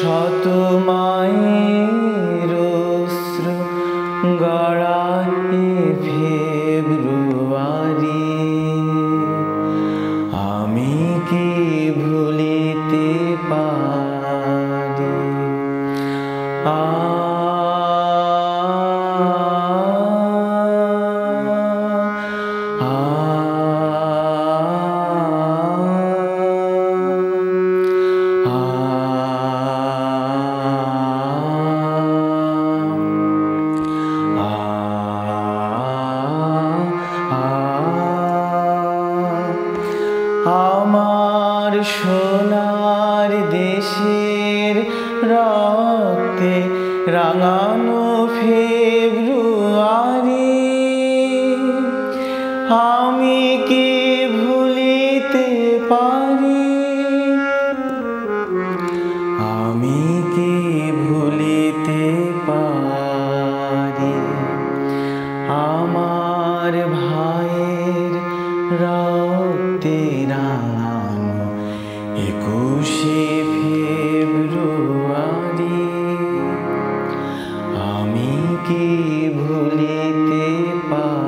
শত মায়ের অশ্রু গড়ায় ফেব্রুয়ারি, আমি কি ভুলিতে পারি? আমার সোনার দেশের রক্তে রাঙানো ফেব্রুয়ারি, আমি কি ভুলিতে পারি? আমি কি ভুলিতে পারি? আমার ভাইয়ের রক্তে রাঙানো 21শে ফেব্রুয়ারি, আমি কি ভুলিতে পারি?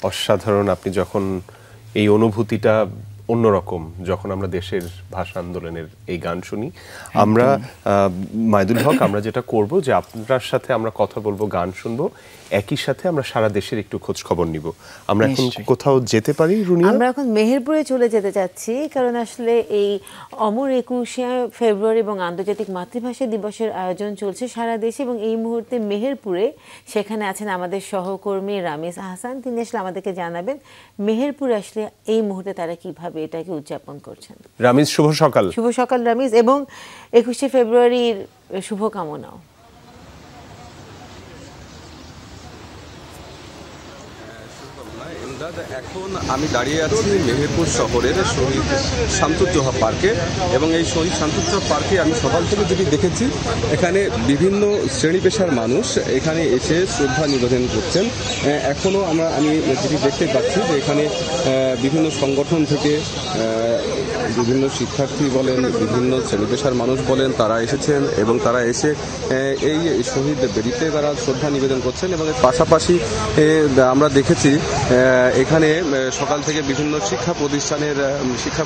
অসাধারণ। আপনি যখন এই অনুভূতিটা অন্যরকম, যখন আমরা দেশের ভাষা আন্দোলনের এই গান শুনি, আমরা মাইদুল হক, আমরা যেটা করব যে আপনার সাথে আমরা কথা বলবো, গান শুনবো, একই সাথে আমরা সারা দেশের একটু খোঁজ খবর নিব। আমরা এখন কোথাও যেতে পারি রুনিয়া? আমরা এখন মেহেরপুরে চলে যেতে চাচ্ছি, কারণ আসলে এই অমর 21শে ফেব্রুয়ারি এবং আন্তর্জাতিক মাতৃভাষা দিবসের আয়োজন চলছে সারা দেশে, এবং এই মুহূর্তে মেহেরপুরে সেখানে আছেন আমাদের সহকর্মী রামিজ আহসান। তিনি আসলে আমাদেরকে জানাবেন মেহেরপুরে আসলে এই মুহূর্তে তারা কিভাবে এটাকে উদযাপন করছেন। রামিজ, শুভ সকাল। শুভ সকাল রামিজ, এবং 21শে ফেব্রুয়ারির শুভকামনাও। এখন আমি দাঁড়িয়ে আছি মেহেরপুর শহরের শহীদ শামসুজ্জোহা পার্কে, এবং এই শহীদ শামসুজ্জোহা পার্কে আমি সকাল থেকে যেটি দেখেছি, এখানে বিভিন্ন শ্রেণী পেশার মানুষ এখানে এসে শ্রদ্ধা নিবেদন করছেন। এখনও আমি যেটি দেখতে পাচ্ছি যে এখানে বিভিন্ন সংগঠন থেকে বিভিন্ন শিক্ষার্থী বলেন, বিভিন্ন শ্রেণী পেশার মানুষ বলেন, তারা এসেছেন এবং তারা এসে এই শহীদ বেদিতে তারা শ্রদ্ধা নিবেদন করছেন। এবং এর পাশাপাশি আমরা দেখেছি এখানে সকাল থেকে বিভিন্ন শিক্ষা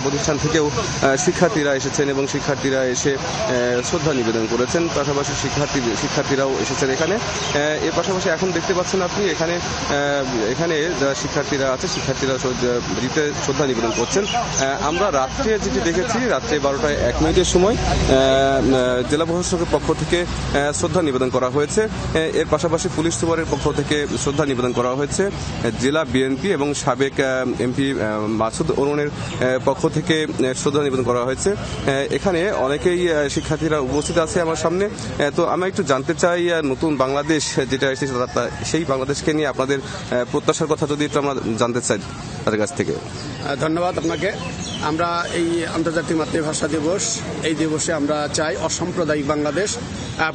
প্রতিষ্ঠান থেকেও শিক্ষার্থীরা এসেছেন এবং শিক্ষার্থীরা এসে শ্রদ্ধা নিবেদন করেছেন। পাশাপাশি শিক্ষার্থীরাও এসেছেন এখানে। এর পাশাপাশি এখন দেখতে পাচ্ছেন আপনি এখানে যারা শিক্ষার্থীরা আছে, শিক্ষার্থীরা বেদিতে শ্রদ্ধা নিবেদন করছেন। আমরা রাত্রে যেটি দেখেছি, রাত্রে 12টায় 1 মিনিটের সময় জেলা প্রশাসকের পক্ষ থেকে শ্রদ্ধা নিবেদন করা হয়েছে। এর পাশাপাশি পুলিশ সুপারের পক্ষ থেকে শ্রদ্ধা নিবেদন করা হয়েছে। জেলা বিএনপি এবং সাবেক এমপি মাসুদ অরুণের পক্ষ থেকে শ্রদ্ধা নিবেদন করা হয়েছে। এখানে অনেকেই শিক্ষার্থীরা উপস্থিত আছে আমার সামনে। তো আমি একটু জানতে চাই, নতুন বাংলাদেশ যেটা এসেছে, সেই বাংলাদেশকে নিয়ে আপনাদের প্রত্যাশার কথা যদি একটু আমরা জানতে চাই তাদের কাছ থেকে। ধন্যবাদ আপনাকে। আমরা এই আন্তর্জাতিক মাতৃভাষা দিবস, এই দিবসে আমরা চাই অসাম্প্রদায়িক বাংলাদেশ,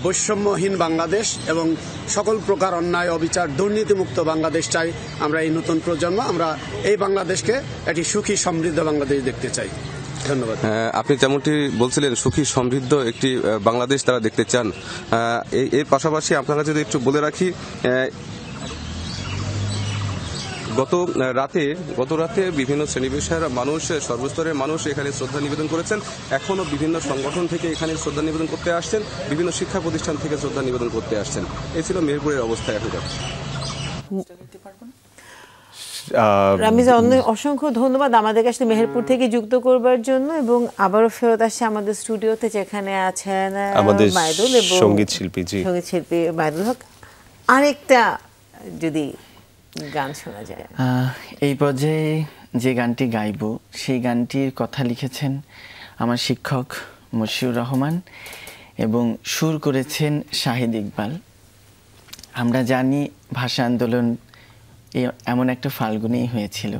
বৈষম্যহীন বাংলাদেশ এবং সকল প্রকার অন্যায়, অবিচার, দুর্নীতিমুক্ত বাংলাদেশ চাই। আমরা এই নতুন প্রজন্ম, আমরা এই বাংলাদেশকে একটি সুখী সমৃদ্ধ বাংলাদেশ দেখতে চাই। ধন্যবাদ। আপনি যেমনটি বলছিলেন, সুখী সমৃদ্ধ একটি বাংলাদেশ তারা দেখতে চান। এর পাশাপাশি আপনারা যদি একটু বলে রাখি, গত রাতে বিভিন্ন শ্রেণী পেশার মানুষ, সর্বস্তরের মানুষ এখানে শ্রদ্ধা নিবেদন করেছেন। এখনো বিভিন্ন সংগঠন থেকে এখানে শ্রদ্ধা নিবেদন করতে আসছেন, বিভিন্ন শিক্ষা প্রতিষ্ঠান থেকে শ্রদ্ধা নিবেদন করতে আসছেন। এই ছিল মেহেরপুরের অবস্থা এখনকার। রামিজ, অসংখ্য ধন্যবাদ আমাদেরকে আসলে মেহেরপুর থেকে যুক্ত করবার জন্য, এবং আবারও ফেরত আসছে আমাদের স্টুডিওতে, যেখানে আছেন আমাদের মাইদুল এবং সঙ্গীত শিল্পী মাইদুল হক। আরেকটা যদি গান শোনা যায়। এই পর্যায়ে যে গানটি গাইব সেই গানটির কথা লিখেছেন আমার শিক্ষক মশিউর রহমান এবং সুর করেছেন শাহিদ ইকবাল। আমরা জানি ভাষা আন্দোলন এমন একটা ফাল্গুনেই হয়েছিল।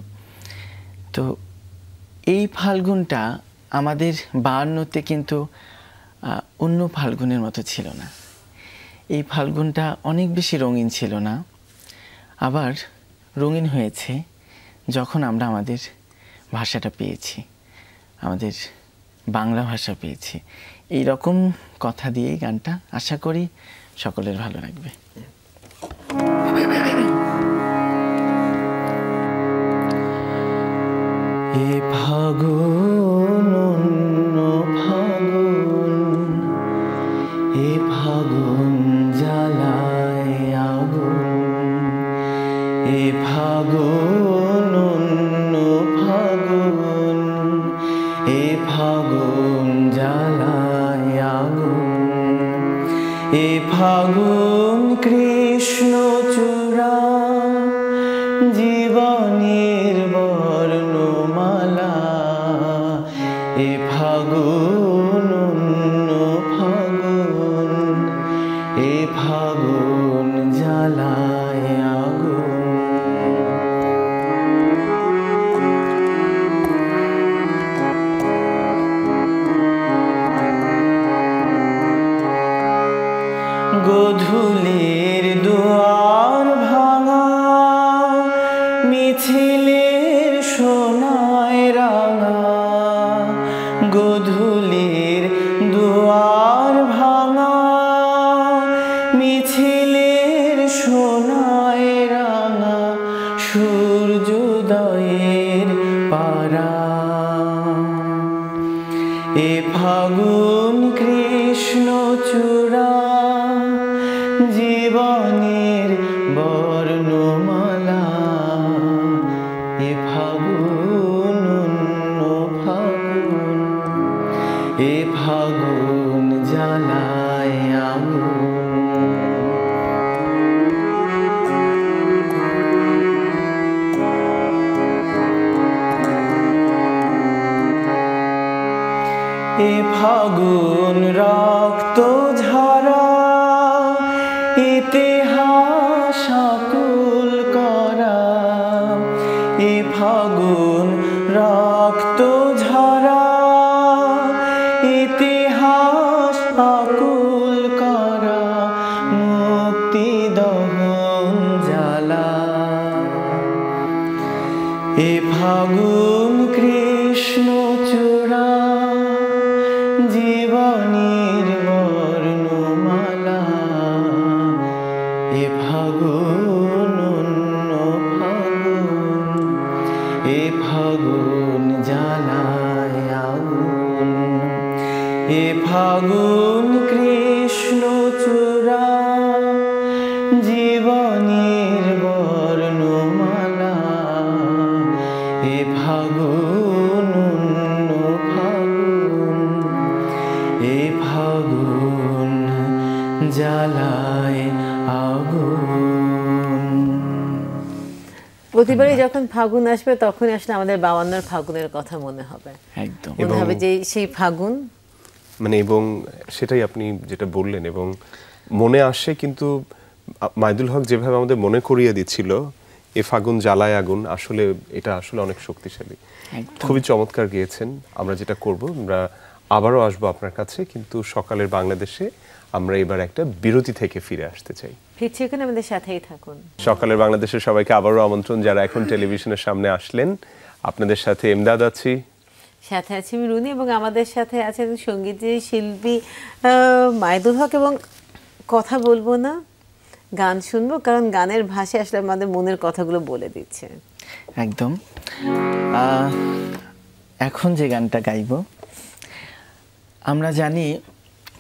তো এই ফাল্গুনটা আমাদের 52-তে কিন্তু অন্য ফাল্গুনের মতো ছিল না। এই ফাল্গুনটা অনেক বেশি রঙিন ছিল না, আবার রঙিন হয়েছে যখন আমরা আমাদের ভাষাটা পেয়েছি, আমাদের বাংলা ভাষা পেয়েছি। এই রকম কথা দিয়েই গানটা, আশা করি সকলের ভালো লাগবে। এ ফাগুন অন্য ফাগুন, এ ফাগুন জ্বালায় আগুন, এ ফাগুন অন্য ফাগুন, এ ফাগুন জ্বালায় আগুন, এ ফাগুন কৃষ্ণচূড়া জীবনের বর্ণমালা, এ ফাগুন অন্য ফাগুন, এ ফাগুন জ্বালায় আগুন। গধূলির দুয়ার ভাঙা, মিছিলের সোনায় রাঙা, গধূলির দুয়ার ভাঙা, মিছিলের সোনায় রাঙা, সূর্যোদয়ের পারা, এ ফাগুন কৃষ্ণচূড়া জীবনের বর্ণমালা, এ ফাগুন অন্য ফাগুন, এ ফাগুন জ্বালায় আগুন। এ ফাগুন রক্ত ঝরা, ইতিহাস আকুল করা, এ ফাগুন রক্ত ঝরা, ইতিহাস আকুল করা, মুক্তি দহন জ্বালা, এ ফাগুন কৃষ্ণচূড়া জীবনের বর্ণমালা, এ ফাগুন অন্য ফাগুন, এ ফাগুন জ্বালায় আগুন, এ ফাগুন কৃষ্ণচূড়া জীবনের বর্ণমালা, এ ফাগুন অন্য ফাগুন, এ ফাগুন জ্বালায় আগুন। প্রতিবারই যখন ফাগুন আসবে তখন আসলে আমাদের 52 ফাগুনের কথা মনে হবে, একদম মনে হবে যে সেই ফাগুন, মানে এবং সেটাই আপনি যেটা বললেন এবং মনে আসে। কিন্তু মাইদুল হক যেভাবে আমাদের মনে করিয়ে দিচ্ছিল এ ফাগুন জ্বালায় আগুন, আসলে এটা আসলে অনেক শক্তিশালী, খুবই চমৎকার গিয়েছেন। আমরা যেটা করব, আমরা আবারও আসবো আপনার কাছে, কিন্তু সকালের বাংলাদেশে আমরা এবার একটা বিরতি থেকে ফিরে আসতে চাই। ফিরছি এখানে, আমাদের সাথেই থাকুন। সকালের বাংলাদেশের সবাইকে আবারও আমন্ত্রণ, যারা এখন টেলিভিশনের সামনে আসলেন। আপনাদের সাথে এমদাদ আছি, সাথে আছি আমি রুনি, এবং আমাদের সাথে আছেন সঙ্গীত শিল্পী মাইদুল হক। এবং কথা বলবো না, গান শুনবো, কারণ গানের ভাষায় আসলে আমাদের মনের কথাগুলো বলে দিচ্ছে। একদম। এখন যে গানটা গাইব, আমরা জানি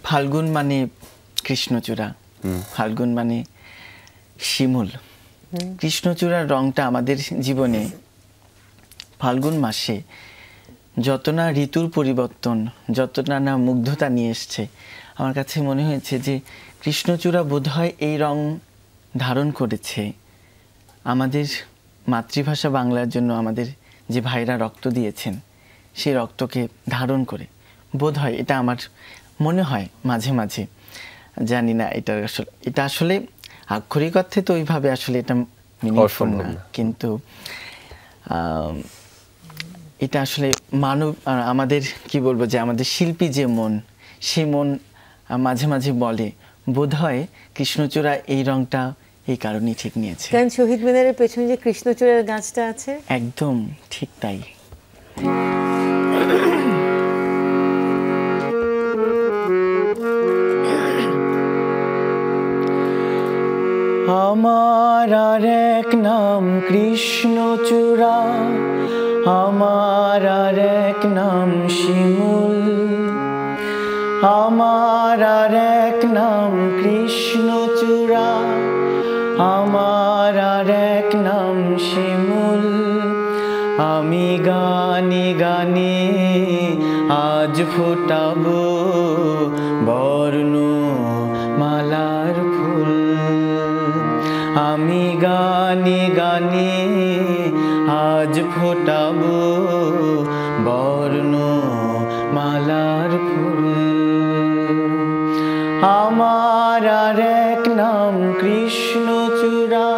ফাল্গুন মানে কৃষ্ণচূড়া, ফাল্গুন মানে শিমুল, কৃষ্ণচূড়ার রংটা আমাদের জীবনে ফাল্গুন মাসে যত না ঋতুর পরিবর্তন, যতটা না মুগ্ধতা নিয়ে এসছে, আমার কাছে মনে হয়েছে যে কৃষ্ণচূড়া বোধহয় এই রং ধারণ করেছে আমাদের মাতৃভাষা বাংলার জন্য আমাদের যে ভাইরা রক্ত দিয়েছেন সেই রক্তকে ধারণ করে, বোধহয় এটা আমার মনে হয় মাঝে মাঝে, জানি না এটা আসলে আক্ষরিক অর্থে তো ওইভাবে আসলে এটা মিনিংফুল না, কিন্তু এটা আসলে মানব আমাদের কি বলবো যে আমাদের শিল্পী যে মন, সেই মন মাঝে মাঝে বলে বোধহয় কৃষ্ণচূড়া এই রংটা এই কারণেই ঠিক নিয়েছে। কারণ শহীদ মিনারের পেছনে যে কৃষ্ণচূড়ার গাছটা আছে, একদম ঠিক তাই। আমার আর এক নাম কৃষ্ণচূড়া, আমার আর এক নাম শিমুল, আমার আর এক নাম কৃষ্ণচূড়া, আমার আর এক নাম শিমুল। আমি গানে গানে আজ ফোটাবো বর্ণ মালার ফুল, আমি গানে গানে আজ ফোটাবো বর্ণ মালার ফুল। আমার আর এক নাম কৃষ্ণচূড়া,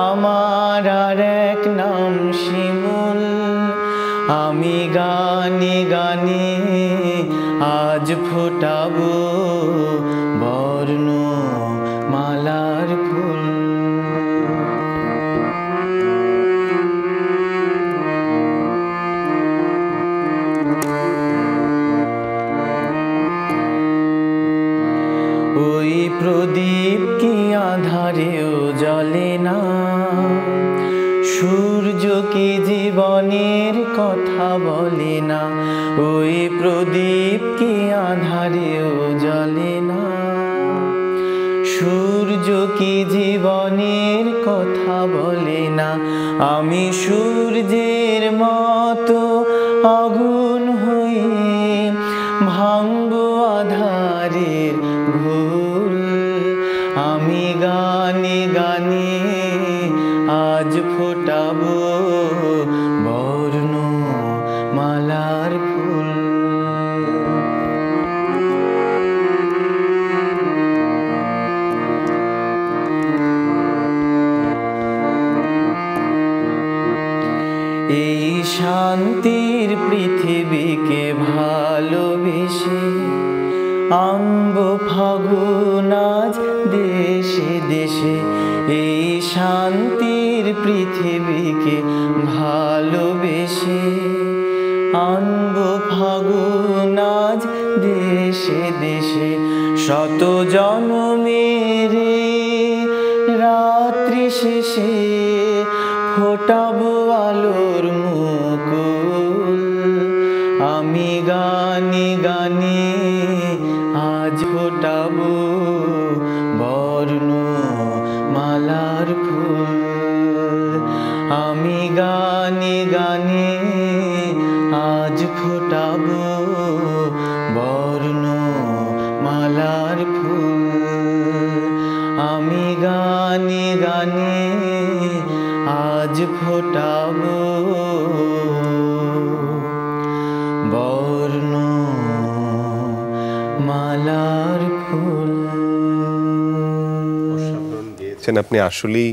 আমার আর এক নাম শিমুল, আমি গানে গানে আজ ফোটাবো বর্ণ মালার ফুল। ওই প্রদীপ কি আধারেও জ্বলে না, সূর্য কি জীবনের কথা বলে না, ওই প্রদীপ কি আধারেও জ্বলে না, সূর্য কি জীবনের কথা বলে না। আমি সূর্যের মতো আগুন হয়ে ভাঙবো আধারের ঘোল, আমি গানে গানে আজ ফোটাবো বর্ণ মালার ফুল। এই শান্তির পৃথিবীকে ভালোবেসে আনবো ফাগুন আজ দেশে দেশে, এই শান্তির পৃথিবীকে ভালোবেসে আনবো ফাগুন আজ দেশে দেশে। শত জনমের রাত্রি শেষে ফোটাবো আলোর মুকুল, আমি গানে গানে আজ ফোটাবো বর্ণ মালার ফুল, আমি গানে গানে আজ ফোটাবো বর্ণ মালার ফুল, আমি গানে গানে আজ ফোটাবো বর্ণ মালার ফুল। অসাধারণ গেয়েছেন আপনি, আসলেই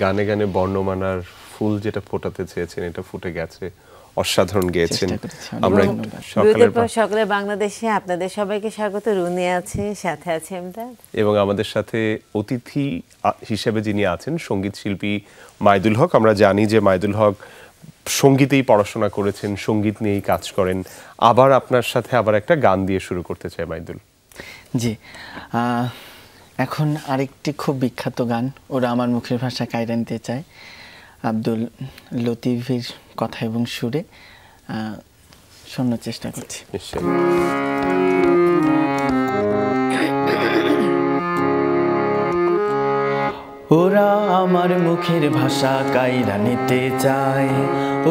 গানে গানে বর্ণমালার ফুল যেটা ফোটাতে চেয়েছেন এটা ফুটে গেছে। অসাধারণ গেয়েছেন। আমরা সকালে বাংলাদেশে আপনাদের সবাইকে স্বাগত। রুনি আছে, সাথে আছে এমদাদ, এবং আমাদের সাথে অতিথি হিসেবে যিনি আছেন সঙ্গীত শিল্পী মাইদুল হক। আমরা জানি যে মাইদুল হক সঙ্গীতেই পড়াশোনা করেছেন, সঙ্গীত নিয়েই কাজ করেন। আবার আপনার সাথে আবার একটা গান দিয়ে শুরু করতে চাই মাইদুল। জি, এখন আরেকটি খুব বিখ্যাত গান, ওরা আমার মুখের ভাষা কায়রা নিতে চায়, আব্দুল লতিফের কথা এবং সুরে শোনার চেষ্টা করছি। নিশ্চয়ই। ওরা আমার মুখের ভাষা কাইরা নিতে চায়,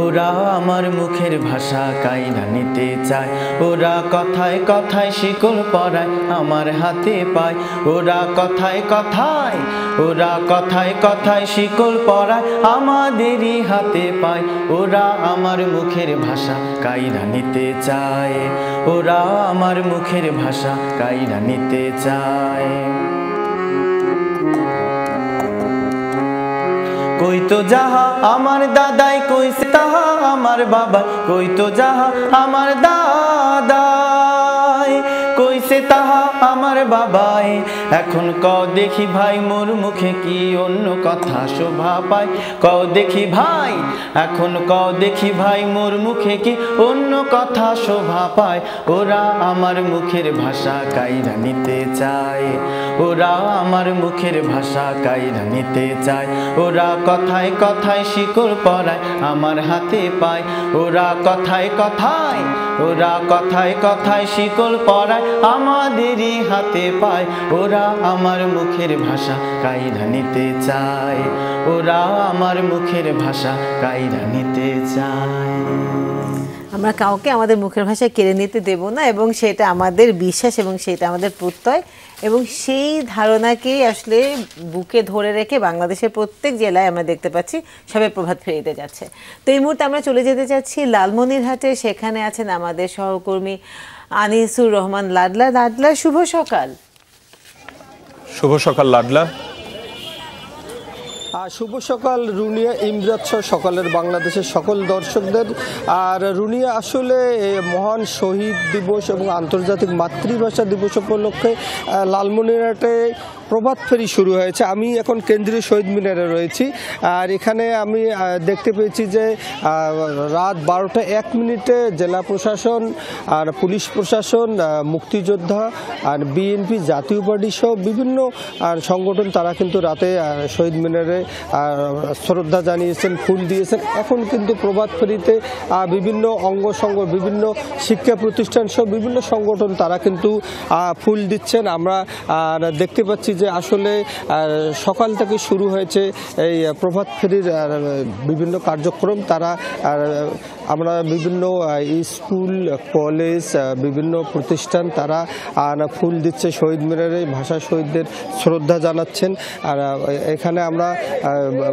ওরা আমার মুখের ভাষা কাইরা নিতে চায়। ওরা কথায় কথায় শিকল পরায় আমার হাতে পায়, ওরা কথায় কথায়, ওরা কথায় কথায় শিকল পরায় আমাদেরই হাতে পায়। ওরা আমার মুখের ভাষা কাইরা নিতে চায়, ওরা আমার মুখের ভাষা কাইরা নিতে চায়। কইতো যাহা আমার দাদাই কইছে তাহা আমার বাবা, কইতো যাহা আমার দাদাই কইছে তাহা আমার বাবাই। এখন কও দেখি ভাই মোর মুখে কি অন্য কথা শোভা পায়, কও দেখি ভাই, এখন কও দেখি ভাই মোর মুখে কি অন্য কথা শোভা পায়। ওরা আমার মুখের ভাষা কাইরা নিতে চায়, ওরা আমার মুখের ভাষা কাইরা নিতে চায়। ওরা কথায় কথায় শিকল পরায় আমার হাতে পায়, ওরা কথায় কথায়, ওরা কথায় কথায় শিকল পরায় আমাদেরই হাতে পায়। ওরা আমার মুখের ভাষা কাইরা নিতে চায়, ওরা আমার মুখের ভাষা কাইরা নিতে চায়। আমরা কাউকে আমাদের মুখের ভাষা কেড়ে নিতে দেব না, এবং সেটা আমাদের বিশ্বাস এবং সেটা আমাদের প্রত্যয়, এবং সেই ধারণাকেই আসলে বুকে ধরে রেখে বাংলাদেশের প্রত্যেক জেলায় আমরা দেখতে পাচ্ছি সবাই প্রভাত ফেরিতে যাচ্ছে। তো এই মুহূর্তে আমরা চলে যেতে চাচ্ছি লালমনিরহাটে, সেখানে আছেন আমাদের সহকর্মী আনিসুর রহমান লাডলা। লাডলা, শুভ সকাল। শুভ সকাল লাডলা। শুভ সকাল রুনিয়া, ইমরাত সহ সকালের বাংলাদেশের সকল দর্শকদের। আর রুনিয়া, আসলে মহান শহীদ দিবস এবং আন্তর্জাতিক মাতৃভাষা দিবস উপলক্ষে লালমনিরহাটে প্রভাত ফেরি শুরু হয়েছে। আমি এখন কেন্দ্রীয় শহীদ মিনারে রয়েছি, আর এখানে আমি দেখতে পেয়েছি যে রাত 12টা 1 মিনিটে জেলা প্রশাসন আর পুলিশ প্রশাসন, মুক্তিযোদ্ধা আর বিএনপি, জাতীয় পার্টি সহ বিভিন্ন সংগঠন তারা কিন্তু রাতে শহীদ মিনারে শ্রদ্ধা জানিয়েছেন, ফুল দিয়েছেন। এখন কিন্তু প্রভাত ফেরিতে বিভিন্ন অঙ্গসংঘ, বিভিন্ন শিক্ষা প্রতিষ্ঠান সহ বিভিন্ন সংগঠন তারা কিন্তু ফুল দিচ্ছেন। আমরা দেখতে পাচ্ছি যে আসলে সকাল থেকে শুরু হয়েছে এই প্রভাত ফেরির বিভিন্ন কার্যক্রম। তারা আমরা বিভিন্ন স্কুল, কলেজ, বিভিন্ন প্রতিষ্ঠান তারা ফুল দিচ্ছে শহীদ মিনারে, ভাষা শহীদদের শ্রদ্ধা জানাচ্ছেন। আর এখানে আমরা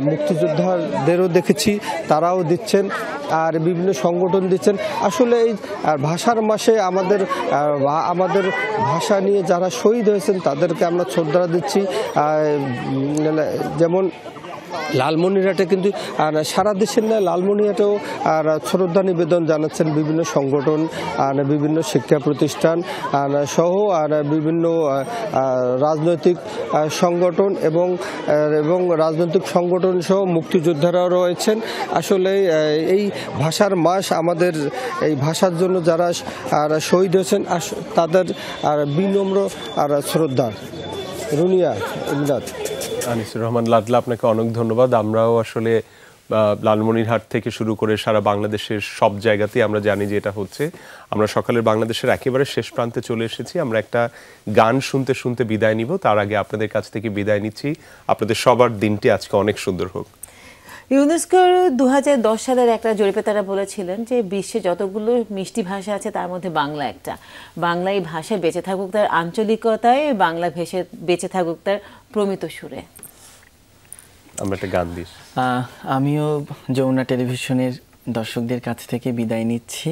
মুক্তিযোদ্ধাদেরও দেখেছি, তারাও দিচ্ছেন, আর বিভিন্ন সংগঠন দিচ্ছেন। আসলে এই ভাষার মাসে আমাদের ভাষা নিয়ে যারা শহীদ হয়েছেন তাদেরকে আমরা শ্রদ্ধা দিচ্ছি। যেমন লালমনিরহাটে কিন্তু আর সারা দেশের নয়, লালমনিরহাটেও আর শ্রদ্ধা নিবেদন জানাচ্ছেন বিভিন্ন সংগঠন, বিভিন্ন শিক্ষা প্রতিষ্ঠান সহ আর বিভিন্ন রাজনৈতিক সংগঠন এবং রাজনৈতিক সংগঠন সহ মুক্তিযোদ্ধারাও রয়েছেন। আসলে এই ভাষার মাস, আমাদের এই ভাষার জন্য যারা আর শহীদ হয়েছেন তাদের আর বিনম্র আর শ্রদ্ধা। রুনিয়া, ইমরাত। আনিসুর রহমান লাডলা, আপনাকে অনেক ধন্যবাদ। আমরাও আসলে লালমনিরহাট থেকে শুরু করে সারা বাংলাদেশের সব জায়গাতেই আমরা জানি যে এটা হচ্ছে। আমরা সকালের বাংলাদেশের একেবারে শেষ প্রান্তে চলে এসেছি। আমরা একটা গান শুনতে শুনতে বিদায় নিব। তার আগে আপনাদের কাছ থেকে বিদায় নিচ্ছি। আপনাদের সবার দিনটি আজকে অনেক সুন্দর হোক। ইউনেস্কোর 2010 সালের একটা জরিপে তারা বলেছিলেন যে বিশ্বে যতগুলো মিষ্টি ভাষা আছে তার মধ্যে বাংলা একটা। বাংলা এই ভাষায় বেঁচে থাকুক তার আঞ্চলিকতায়, বাংলা ভেসে বেঁচে থাকুক তার প্রমিত সুরে। আমরা একটা গান দিই। আমিও যমুনা টেলিভিশনের দর্শকদের কাছ থেকে বিদায় নিচ্ছি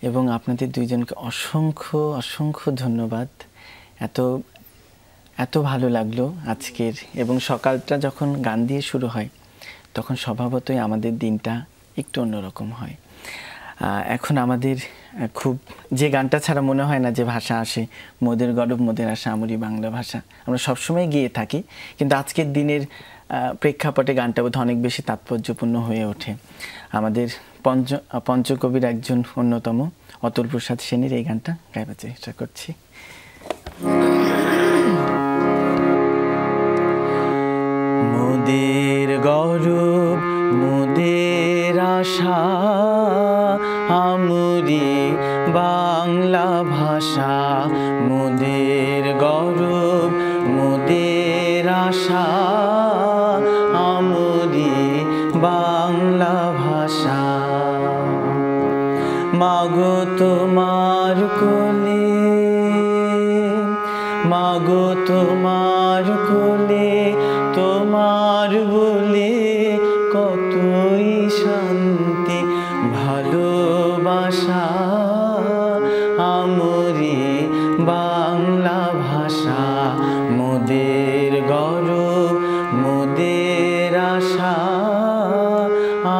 এবং আপনাদের দুইজনকে অসংখ্য অসংখ্য ধন্যবাদ। এত ভালো লাগলো আজকের, এবং সকালটা যখন গান দিয়ে শুরু হয় তখন স্বভাবতই আমাদের দিনটা একটু অন্যরকম হয়। এখন আমাদের খুব যে গানটা ছাড়া মনে হয় না যে ভাষা আসে, মোদের গরব মোদের আশা আমরি বাংলা ভাষা, আমরা সবসময় গিয়ে থাকি, কিন্তু আজকের দিনের প্রেক্ষাপটে গানটা বোধহয় অনেক বেশি তাৎপর্যপূর্ণ হয়ে ওঠে। আমাদের পঞ্চকবির একজন অন্যতম অতুল প্রসাদ সেনের এই গানটা গাইবার চেষ্টা করছি। মোদের গৌরব মোদের আশা আমরি বাংলা ভাষা, মোদের গৌরব মোদের আশা বাংলা ভাষা। মাগো তোমার কোলে, মাগো তোমার কোলে, তোমার বলে কতই শান্তি ভালোবাসা। আমরি বাংলা ভাষা, মোদের গৌরব মোদের আশা।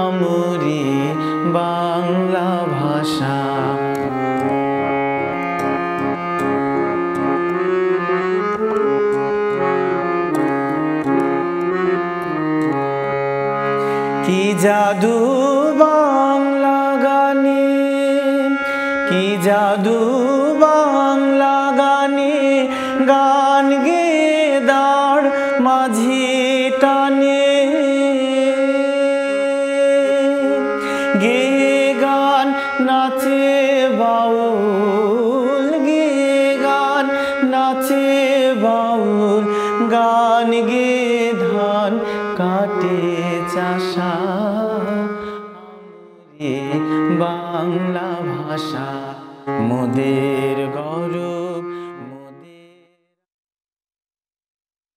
আমরি বাংলা ভাষা। কি জাদু বাংলা গানে, কি জাদু বাংলা গানে, গান গে দাঁড় মাঝি টানে। গে গান নাচে বাউল, গে গান নাচে বাউল, গান গে ধান কাটে চাষা। আমরি বাংলা ভাষা, মোদের গৌরব